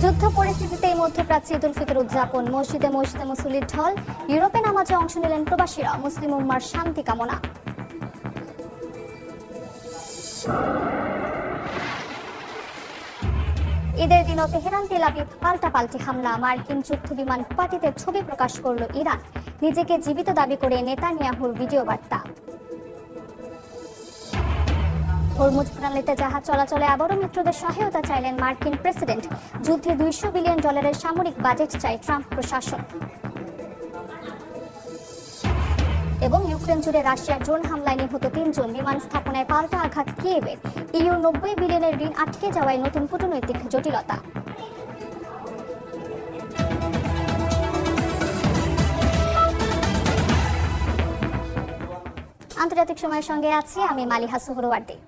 যুদ্ধ পরিস্থিতিতে মধ্যপ্রাচ্যে ঈদ উল ফিতর উদযাপন, মসজিদে মসজিদে মুসল্লির ঢল। ইউরোপে নামাজে অংশ নিলেন প্রবাসীরা, মুসলিম উম্মার শান্তি কামনা। ঈদের দিনও তেহরান তেল আবিব পাল্টাপাল্টি হামলা, মার্কিন যুদ্ধ বিমান পাতিতের ছবি প্রকাশ করল ইরান, নিজেকে জীবিত দাবি করে নেতানিয়াহুর ভিডিও বার্তা। হরমুজ প্রণালীতে জাহাজ চলাচলে আবারও মিত্রদের সহায়তা চাইলেন মার্কিন প্রেসিডেন্ট, যুদ্ধে $200 বিলিয়ন সামরিক বাজেট চাই ট্রাম্প প্রশাসন। এবং ইউক্রেন জুড়ে রাশিয়ার ড্রোন হামলায় নিহত 3 জন, বিমান স্থাপনায় পাল্টা আঘাত কিয়েভের। ইউর $90 বিলিয়নের ঋণ আটকে যাওয়ায় নতুন কূটনৈতিক জটিলতা। আন্তর্জাতিক সময়ের সঙ্গে আছি আমি মালিহা সুহরওয়ার্দী।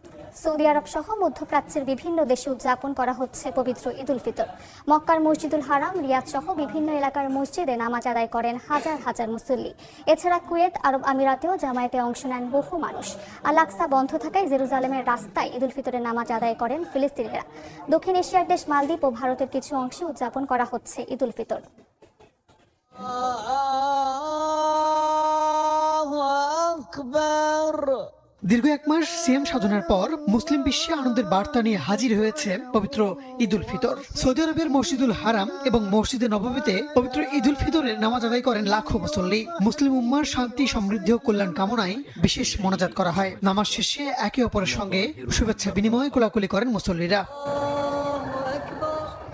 সৌদি আরব সহ মধ্যপ্রাচ্যের বিভিন্ন দেশে উদযাপন করা হচ্ছে পবিত্র ঈদ উল ফিতর। মক্কার মসজিদুল হারাম, রিয়াদ সহ বিভিন্ন এলাকার মসজিদে নামাজ আদায় করেন হাজার হাজার মুসল্লি। এছাড়া কুয়েত, আরব আমিরাতেও জামায়াতে অংশ নেন বহু মানুষ। আল আকসা বন্ধ থাকায় জেরুজালেমের রাস্তায় ঈদ উল ফিতরের নামাজ আদায় করেন ফিলিস্তিনিরা। দক্ষিণ এশিয়ার দেশ মালদ্বীপ ও ভারতের কিছু অংশে উদযাপন করা হচ্ছে ঈদ উল ফিতর। দীর্ঘ 1 মাস সিয়াম সাধনার পর মুসলিম বিশ্বে আনন্দের বার্তা নিয়ে হাজির হয়েছে পবিত্র ঈদ উল ফিতর। সৌদি আরবের মসজিদুল হারাম এবং মসজিদে নববীতে পবিত্র ঈদ উল ফিতরের নামাজ আদায় করেন লাখো মুসল্লি। মুসলিম উম্মার শান্তি, সমৃদ্ধি ও কল্যাণ কামনায় বিশেষ মোনাজাত করা হয়। নামাজ শেষে একে অপরের সঙ্গে শুভেচ্ছা বিনিময় কোলাকুলি করেন মুসল্লিরা।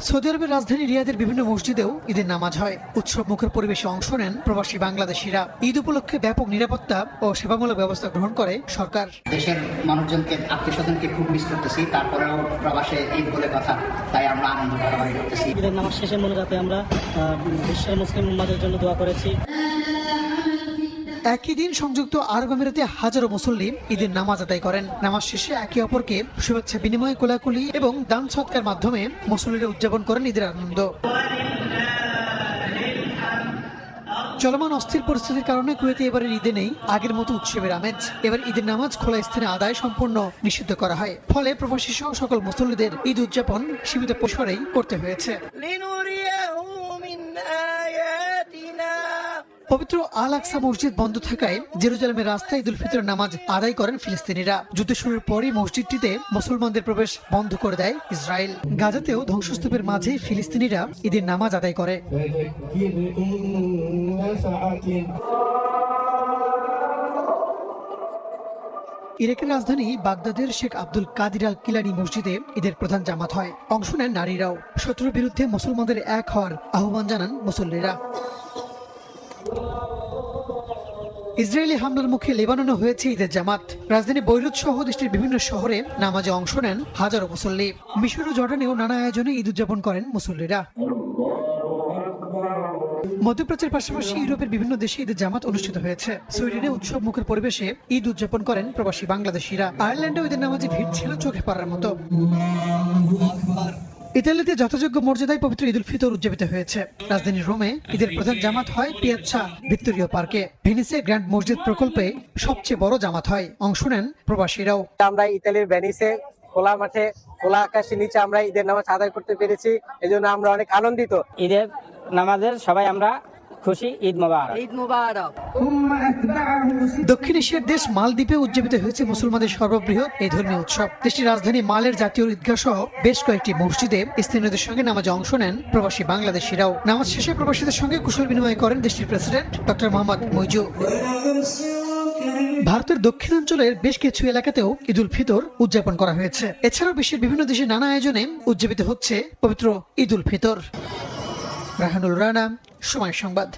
সৌদি আরবের রাজধানী রিয়াদের বিভিন্ন মসজিদেও ঈদের নামাজ হয়। উৎসব মুখর পরিবেশে অংশ নেন প্রবাসী বাংলাদেশিরা। ঈদ উপলক্ষে ব্যাপক নিরাপত্তা ও সেবামূলক ব্যবস্থা গ্রহণ করে সরকার। দেশের মানুষজনকে, আত্মীয়স্বজনকে খুব মিস করতেছি, তারপরেও প্রবাসে ঈদ বলে কথা, তাই আমরা আনন্দ ভাগাভাগি করতেছি। ঈদের নামাজ শেষে মোনাজাতে আমরা বিশ্বের মুসলিম উম্মাদের জন্য দোয়া করেছি। একই দিন সংযুক্ত আরব আমিরাতে হাজারো মুসল্লি ঈদের নামাজ আদায় করেন। নামাজ শেষে একে অপরকে শুভেচ্ছা বিনিময়, কোলাকুলি এবং দান সৎকার মাধ্যমে মুসল্লিরা উদযাপন করেন ঈদের আনন্দ। চলমান অস্থির পরিস্থিতির কারণে কুয়েতে এবারের ঈদে নেই আগের মতো উৎসবের আমেজ। এবার ঈদের নামাজ খোলা স্থানে আদায় সম্পূর্ণ নিষিদ্ধ করা হয়। ফলে প্রবাসী সহ সকল মুসল্লিদের ঈদ উদযাপন সীমিত পরিসরেই করতে হয়েছে। পবিত্র আল আকসা মসজিদ বন্ধ থাকায় জেরুজালেমের রাস্তায় ঈদ উল ফিতরের নামাজ আদায় করেন ফিলিস্তিনিরা। যুদ্ধ শুরুর পরই মসজিদটিতে মুসলমানদের প্রবেশ বন্ধ করে দেয় ইসরায়েল। গাজাতেও ধ্বংসস্তূপের মাঝে ফিলিস্তিনিরা ঈদের নামাজ আদায় করে। ইরাকের রাজধানী বাগদাদের শেখ আব্দুল কাদির আল কিলানি মসজিদে ঈদের প্রধান জামাত হয়। অংশ নেন নারীরাও। শত্রুর বিরুদ্ধে মুসলমানদের এক হওয়ার আহ্বান জানান মুসল্লিরা। ইসরায়েলি হামলার মুখে লেবাননে হয়েছে ঈদের জামাত। রাজধানী বৈরুত সহ দেশটির বিভিন্ন শহরে নামাজে অংশ নেন হাজারো মুসল্লি। মিশর ও জর্ডানেও নানা আয়োজনে ঈদ উদযাপন করেন মুসল্লিরা। মধ্যপ্রাচ্যের পাশাপাশি ইউরোপের বিভিন্ন দেশে ঈদের জামাত অনুষ্ঠিত হয়েছে। সুইডেনে উৎসব মুখের পরিবেশে ঈদ উদযাপন করেন প্রবাসী বাংলাদেশিরা। আয়ারল্যান্ডেও ঈদের নামাজে ভিড় ছিল চোখে পড়ার মতো। ইতালিতে যথাযোগ্য মর্যাদায় পবিত্র ঈদ উল ফিতর উদযাপিত হয়েছে। রাজধানী রোমে ঈদের প্রধান জামাত হয় পিয়াচ্ছা ভিক্টোরিয়া পার্কে। ভেনিসে গ্র্যান্ড মসজিদ প্রকল্পে সবচেয়ে বড় জামাত হয়। অংশ নেন প্রবাসীরাও। আমরা ইতালির ভেনিসে খোলা মাঠে, খোলা আকাশের নিচে আমরা ঈদের নামাজ আদায় করতে পেরেছি, এজন্য আমরা অনেক আনন্দিত। ঈদের নামাজের সবাই আমরা খুশি। ঈদ মোবারক। ঈদ মোবারক। দক্ষিণ এশিয়ার দেশ মালদ্বীপে উদযাপিত হয়েছে মুসলমানদের সর্ববৃহৎ এই ধর্মীয় উৎসব। দেশটির রাজধানী মালের জাতীয় ঈদগাহ সহ বেশ কয়েকটি মসজিদে স্থানীয়দের সঙ্গে নামাজে অংশ নেন প্রবাসী বাংলাদেশিরাও। নামাজ শেষে প্রবাসীদের সঙ্গে কুশল বিনিময় করেন দেশটির প্রেসিডেন্ট ডক্টর মোহাম্মদ মইজু। ভারতের দক্ষিণাঞ্চলের বেশ কিছু এলাকাতেও ঈদ উল ফিতর উদযাপন করা হয়েছে। এছাড়াও বিশ্বের বিভিন্ন দেশে নানা আয়োজনে উদযাপিত হচ্ছে পবিত্র ঈদ উল ফিতর। রাহানুল রানা, সময় সংবাদ।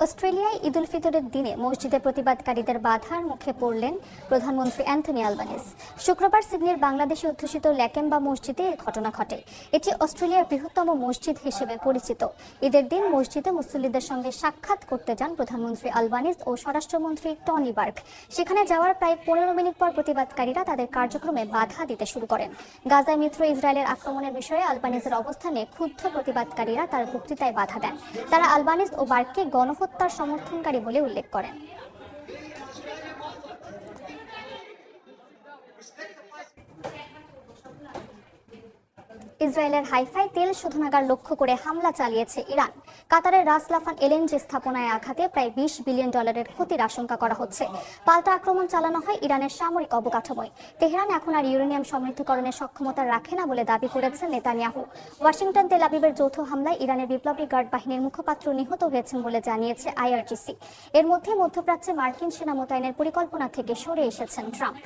অস্ট্রেলিয়ায় ঈদ উল ফিতরের দিনে মসজিদে প্রতিবাদকারীদের বাধার মুখে পড়লেন প্রধানমন্ত্রী অ্যান্থনি আলবানিজ। শুক্রবার সিডনির বাংলাদেশে অধ্যুষিত ল্যাকেম্বা মসজিদে এই ঘটনা ঘটে। এটি অস্ট্রেলিয়ার বৃহত্তম মসজিদ হিসেবে পরিচিত। ঈদের দিন মসজিদে মুসল্লিদের সঙ্গে সাক্ষাৎ করতে যান প্রধানমন্ত্রী আলবানিজ ও স্বরাষ্ট্রমন্ত্রী টনি বার্গ। সেখানে যাওয়ার প্রায় 15 মিনিট পর প্রতিবাদকারীরা তাদের কার্যক্রমে বাধা দিতে শুরু করেন। গাজায় মিত্র ইসরায়েলের আক্রমণের বিষয়ে আলবানিজের অবস্থানে ক্ষুব্ধ প্রতিবাদকারীরা তার বক্তৃতায় বাধা দেন। তারা আলবানিজ ও বার্গকে গণহত্যার সমর্থনকারী বলে উল্লেখ করেন। ইসরায়েলের হাইফায় তেল শোধনাগার লক্ষ্য করে হামলা চালিয়েছে ইরান। কাতারের রাস লাফান এলএনজি স্থাপনায় আঘাতে প্রায় $20 বিলিয়ন ক্ষতির আশঙ্কা করা হচ্ছে। পাল্টা আক্রমণ চালানো হয় ইরানের সামরিক অবকাঠামোয়। তেহরান এখন আর ইউরেনিয়াম সমৃদ্ধকরণের সক্ষমতা রাখে না বলে দাবি করেছেন নেতানিয়াহু। ওয়াশিংটন তেল আবিবের যৌথ হামলায় ইরানের বিপ্লবী গার্ড বাহিনীর মুখপাত্র নিহত হয়েছেন বলে জানিয়েছে IRGC। এর মধ্যে মধ্যপ্রাচ্যে মার্কিন সেনা মোতায়েনের পরিকল্পনা থেকে সরে এসেছেন ট্রাম্প।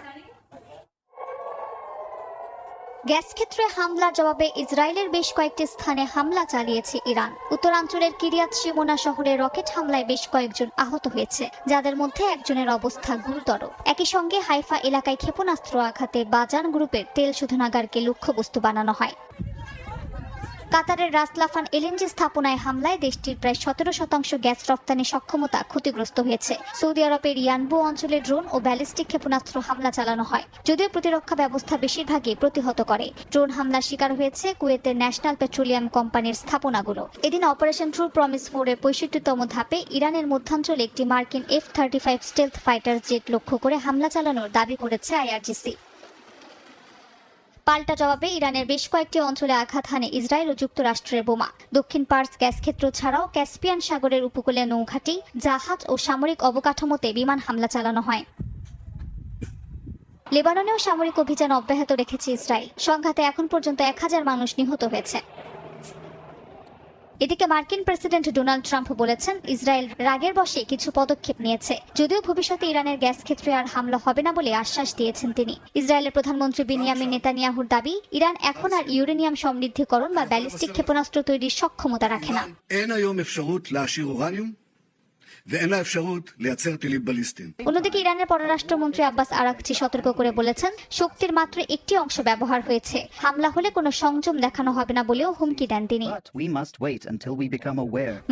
গ্যাস ক্ষেত্রে হামলার জবাবে ইসরায়েলের বেশ কয়েকটি স্থানে হামলা চালিয়েছে ইরান। উত্তরাঞ্চলের কিরিয়াত শিমোনা শহরে রকেট হামলায় বেশ কয়েকজন আহত হয়েছে, যাদের মধ্যে একজনের অবস্থা গুরুতর। একই সঙ্গে হাইফা এলাকায় ক্ষেপণাস্ত্র আঘাতে বাজান গ্রুপের তেল শোধনাগারকে লক্ষ্যবস্তু বানানো হয়। কাতারের রাস লাফান এলএনজি স্থাপনায় হামলায় দেশটির প্রায় 17% গ্যাস রপ্তানি সক্ষমতা ক্ষতিগ্রস্ত হয়েছে। সৌদি আরবের ইয়ানবু অঞ্চলে ড্রোন ও ব্যালিস্টিক ক্ষেপণাস্ত্র হামলা চালানো হয়, যদিও প্রতিরক্ষা ব্যবস্থা বেশিরভাগই প্রতিহত করে। ড্রোন হামলার শিকার হয়েছে কুয়েতের ন্যাশনাল পেট্রোলিয়াম কোম্পানির স্থাপনাগুলো। এদিন অপারেশন ট্রু প্রমিস 4-এর 65তম ধাপে ইরানের মধ্যাঞ্চলে একটি মার্কিন F-35 স্টেলথ ফাইটার জেট লক্ষ্য করে হামলা চালানোর দাবি করেছে IRGC। পাল্টা জবাবে ইরানের বেশ কয়েকটি অঞ্চলে আঘাত হানে ইসরায়েল ও যুক্তরাষ্ট্রের বোমা। দক্ষিণ পার্স গ্যাস ক্ষেত্র ছাড়াও ক্যাসপিয়ান সাগরের উপকূলে নৌঘাঁটি, জাহাজ ও সামরিক অবকাঠামোতে বিমান হামলা চালানো হয়। লেবাননেও সামরিক অভিযান অব্যাহত রেখেছে ইসরায়েল। সংঘাতে এখন পর্যন্ত 1000 মানুষ নিহত হয়েছে। এদিকে মার্কিন প্রেসিডেন্ট ডোনাল্ড ট্রাম্প বলেছেন ইসরায়েল রাগের বশে কিছু পদক্ষেপ নিয়েছে, যদিও ভবিষ্যতে ইরানের গ্যাস ক্ষেত্রে আর হামলা হবে না বলে আশ্বাস দিয়েছেন তিনি। ইসরায়েলের প্রধানমন্ত্রী বেনিয়ামিন নেতানিয়াহুর দাবি, ইরান এখন আর ইউরেনিয়াম সমৃদ্ধকরণ বা ব্যালিস্টিক ক্ষেপণাস্ত্র তৈরির সক্ষমতা রাখে না। অন্যদিকে ইরানের পররাষ্ট্রমন্ত্রী আব্বাস আরাকচি সতর্ক করে বলেছেন, শক্তির মাত্র একটি অংশ ব্যবহার হয়েছে, হামলা হলে কোনো সংযম দেখানো হবে না বলেও হুমকি দেন তিনি।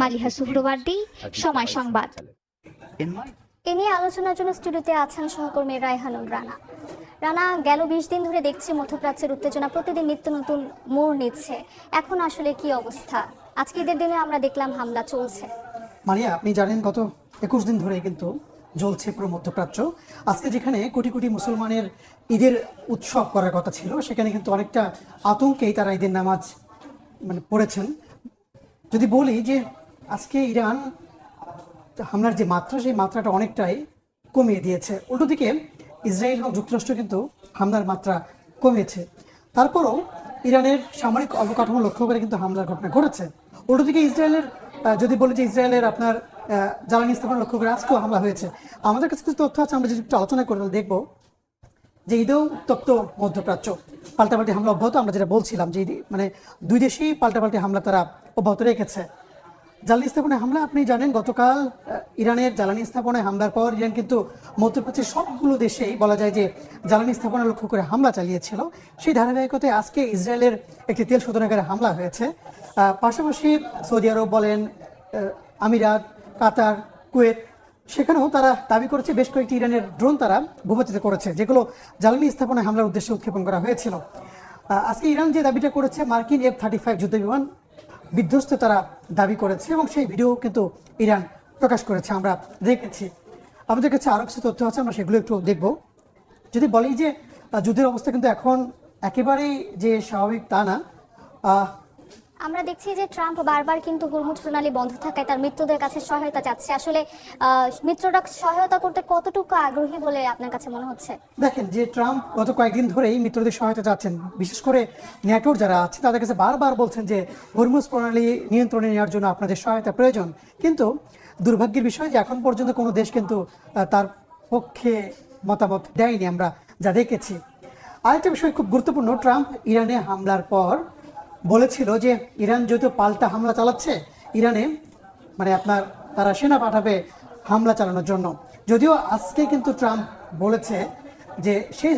মালিহা সুহরওয়ার্দী, সময় সংবাদ। এ নিয়ে আলোচনার জন্য স্টুডিওতে আছেন সহকর্মী রায়হানুল রানা। রানা, গেল 20 দিন ধরে দেখছি মধ্যপ্রাচ্যের উত্তেজনা প্রতিদিন নিত্য নতুন মোড় নিচ্ছে। এখন আসলে কি অবস্থা? আজকে ঈদের দিনে আমরা দেখলাম হামলা চলছে। মারিয়া, আপনি জানেন গত 21 দিন ধরে কিন্তু জ্বলছে পুরো মধ্যপ্রাচ্য। আজকে যেখানে কোটি কোটি মুসলমানের ঈদের উৎসব করার কথা ছিল, সেখানে কিন্তু অনেকটা আতঙ্কেই তারা ঈদের নামাজ পড়েছেন। যদি বলি যে আজকে ইরান হামলার যে মাত্রা, সেই মাত্রাটা অনেকটাই কমিয়ে দিয়েছে। উল্টো দিকে ইসরায়েল এবং যুক্তরাষ্ট্র কিন্তু হামলার মাত্রা কমিয়েছে। তারপরও ইরানের সামরিক অবকাঠামো লক্ষ্য করে কিন্তু হামলার ঘটনা ঘটেছে। উল্টো দিকে ইসরায়েলের যদি বলি যে ইসরায়েলের আপনার জ্বালানি স্থাপনা লক্ষ্য করে আজকেও হামলা হয়েছে। আমাদের কাছে কিছু তথ্য আছে, আমরা যদি একটু আলোচনা করে দেখবো যে ঈদেও উত্তপ্ত মধ্যপ্রাচ্য, পাল্টাপাল্টি হামলা অব্যাহত। আমরা যেটা বলছিলাম যে দুই দেশেই পাল্টাপাল্টি হামলা তারা অব্যাহত রেখেছে। জ্বালানি স্থাপনায় হামলা, আপনি জানেন গতকাল ইরানের জ্বালানি স্থাপনায় হামলার পর ইরান কিন্তু মধ্যপ্রাচ্যের সবগুলো দেশেই বলা যায় যে জ্বালানি স্থাপনা লক্ষ্য করে হামলা চালিয়েছিল। সেই ধারাবাহিকতায় আজকে ইসরায়েলের একটি তেল শোধনাগারে হামলা হয়েছে। পাশাপাশি সৌদি আরব বলেন, আমিরাত, কাতার, কুয়েত, সেখানেও তারা দাবি করেছে বেশ কয়েকটি ইরানের ড্রোন তারা ভূপাতিত করেছে, যেগুলো জ্বালানি স্থাপনায় হামলার উদ্দেশ্যে উৎক্ষেপণ করা হয়েছিল। আজকে ইরান যে দাবিটা করেছে, মার্কিন F-35 যুদ্ধবিমান বিধ্বস্ত তারা দাবি করেছে এবং সেই ভিডিও কিন্তু ইরান প্রকাশ করেছে, আমরা দেখেছি। আমাদের কাছে আরও কিছু তথ্য আছে, আমরা সেগুলো একটু দেখব। যদি বলি যে যুদ্ধের অবস্থা কিন্তু এখন একেবারেই যে স্বাভাবিক তা না। আমরা দেখছি যে ট্রাম্প বারবার কিন্তু হুরমুজ প্রণালী বন্ধ থাকায় তার মিত্রদের কাছে সহায়তা চাচ্ছে। আসলে মিত্ররা সহায়তা করতে কতটুকু আগ্রহী বলে আপনার কাছে মনে হচ্ছে? দেখেন যে ট্রাম্প গত কয়েকদিন ধরেই মিত্রদের সহায়তা চাচ্ছেন, বিশেষ করে ন্যাটোর যারা আছে তাদের কাছে বারবার বলছেন যে হুরমুজ প্রণালী নিয়ন্ত্রণে নেওয়ার জন্য আপনাদের সহায়তা প্রয়োজন। কিন্তু দুর্ভাগ্যের বিষয় যে এখন পর্যন্ত কোনো দেশ কিন্তু তার পক্ষে মতামত দেয়নি, আমরা যা দেখেছি। আরেকটা বিষয় খুব গুরুত্বপূর্ণ, ট্রাম্প ইরানে হামলার পর বলেছিল যে ইরান যেহেতু পাল্টা হামলা চালাচ্ছে, ইরানে তারা সেনা পাঠাবে হামলা চালানোর জন্য। যদিও আজকে কিন্তু ট্রাম্প বলেছে যে সেই